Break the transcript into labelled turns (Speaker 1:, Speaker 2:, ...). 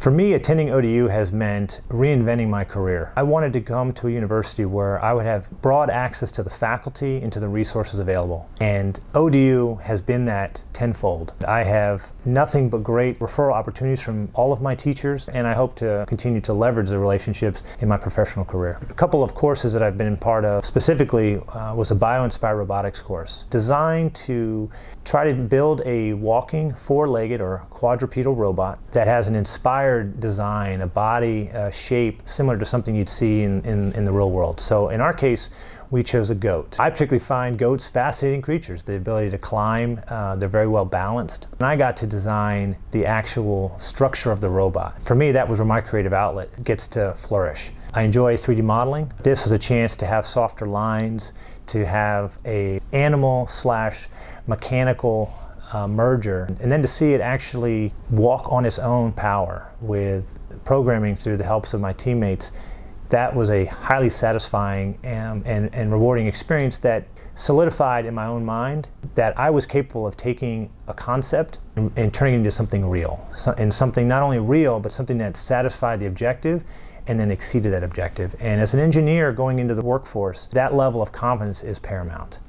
Speaker 1: For me, attending ODU has meant reinventing my career. I wanted to come to a university where I would have broad access to the faculty and to the resources available. And ODU has been that tenfold. I have nothing but great referral opportunities from all of my teachers, and I hope to continue to leverage the relationships in my professional career. A couple of courses that I've been part of specifically was a bio-inspired robotics course designed to try to build a walking, four-legged or quadrupedal robot that has an inspired design, a body shape similar to something you'd see in the real world. So in our case, we chose a goat. I particularly find goats fascinating creatures, the ability to climb, they're very well balanced. And I got to design the actual structure of the robot. For me, that was where my creative outlet gets to flourish. I enjoy 3D modeling. This was a chance to have softer lines, to have a animal/mechanical merger, and then to see it actually walk on its own power with programming through the helps of my teammates. That was a highly satisfying and rewarding experience that solidified in my own mind that I was capable of taking a concept and turning it into something real, and something not only real, but something that satisfied the objective and then exceeded that objective. And as an engineer going into the workforce, that level of confidence is paramount.